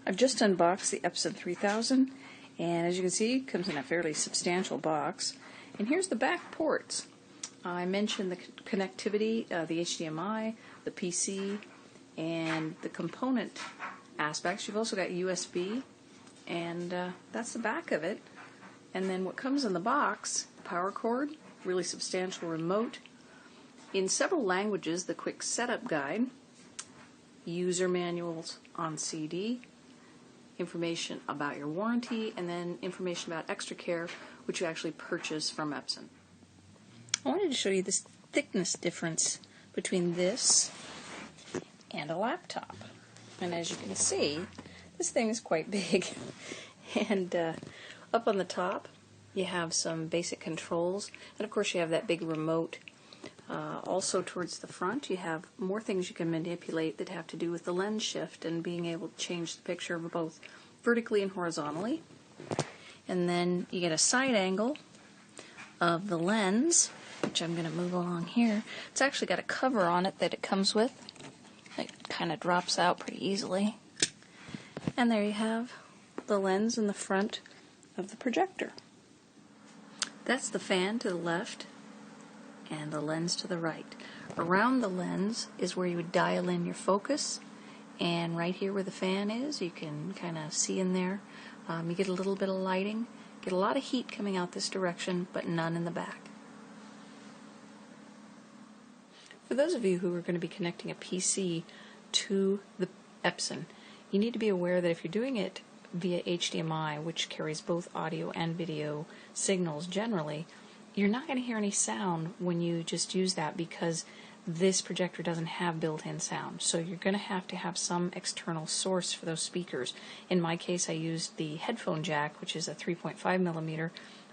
I've just unboxed the Epson 3000, and as you can see, it comes in a fairly substantial box. And here's the back ports. I mentioned the connectivity, the HDMI, the PC, and the component aspects. You've also got USB, and that's the back of it. And then what comes in the box, the power cord, really substantial remote, in several languages, the quick setup guide, user manuals on CD, information about your warranty, and then information about extra care, which you actually purchase from Epson. I wanted to show you this thickness difference between this and a laptop. And as you can see, this thing is quite big. And up on the top, you have some basic controls, and of course you have that big remote. Also towards the front, you have more things you can manipulate that have to do with the lens shift and being able to change the picture both vertically and horizontally. And then you get a side angle of the lens, which I'm going to move along here. It's actually got a cover on it that it comes with. It kind of drops out pretty easily. And there you have the lens in the front of the projector. That's the fan to the left and the lens to the right. Around the lens is where you would dial in your focus, and right here where the fan is, you can kind of see in there. You get a little bit of lighting, get a lot of heat coming out this direction, but none in the back. For those of you who are going to be connecting a PC to the Epson, you need to be aware that if you're doing it via HDMI, which carries both audio and video signals generally, you're not going to hear any sound when you just use that because this projector doesn't have built-in sound. So you're going to have some external source for those speakers. In my case, I used the headphone jack, which is a 3.5 millimeter.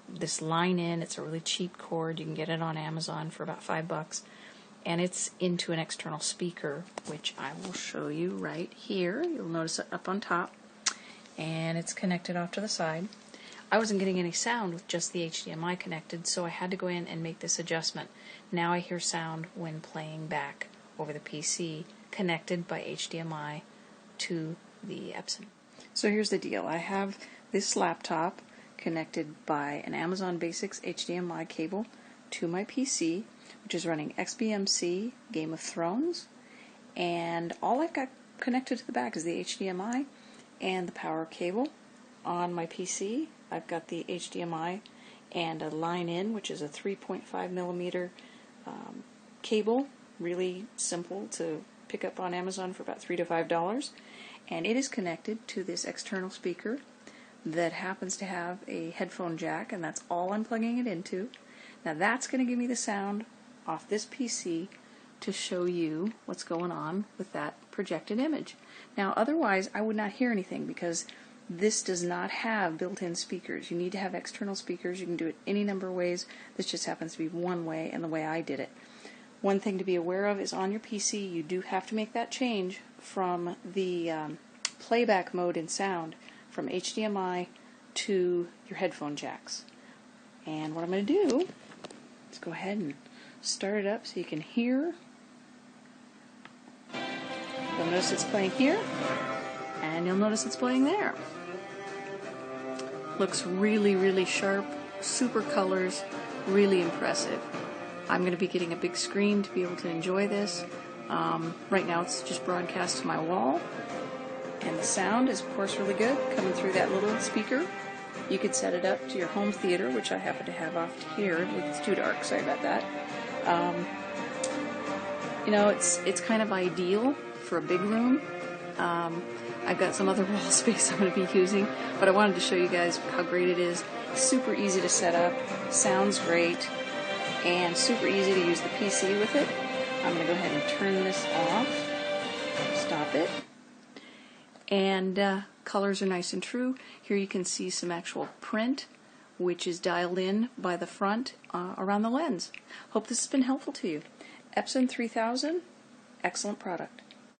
This line in, it's a really cheap cord. You can get it on Amazon for about $5. And it's into an external speaker, which I will show you right here. You'll notice it up on top. And it's connected off to the side. I wasn't getting any sound with just the HDMI connected, so I had to go in and make this adjustment. Now I hear sound when playing back over the PC connected by HDMI to the Epson. So here's the deal. I have this laptop connected by an Amazon Basics HDMI cable to my PC, which is running XBMC, Game of Thrones, and all I've got connected to the back is the HDMI and the power cable. On my PC, I've got the HDMI and a line in, which is a 3.5 millimeter cable, really simple to pick up on Amazon for about $3 to $5, and it is connected to this external speaker that happens to have a headphone jack, and that's all I'm plugging it into. Now that's going to give me the sound off this PC to show you what's going on with that projected image. Now otherwise I would not hear anything because this does not have built-in speakers. You need to have external speakers. You can do it any number of ways. This just happens to be one way and the way I did it. One thing to be aware of is on your PC you do have to make that change from the playback mode in sound from HDMI to your headphone jacks. And what I'm going to do is go ahead and start it up so you can hear. You'll notice it's playing here, and you'll notice it's playing there. Looks really, really sharp, super colors, really impressive. I'm going to be getting a big screen to be able to enjoy this. Right now it's just broadcast to my wall, and the sound is of course really good coming through that little speaker. You could set it up to your home theater, which I happen to have off here. It's too dark, sorry about that. You know, it's kind of ideal for a big room. I've got some other wall space I'm going to be using, but I wanted to show you guys how great it is. Super easy to set up, sounds great, and super easy to use the PC with it. I'm going to go ahead and turn this off, stop it, and colors are nice and true. Here you can see some actual print, which is dialed in by the front around the lens. Hope this has been helpful to you. Epson 3000, excellent product.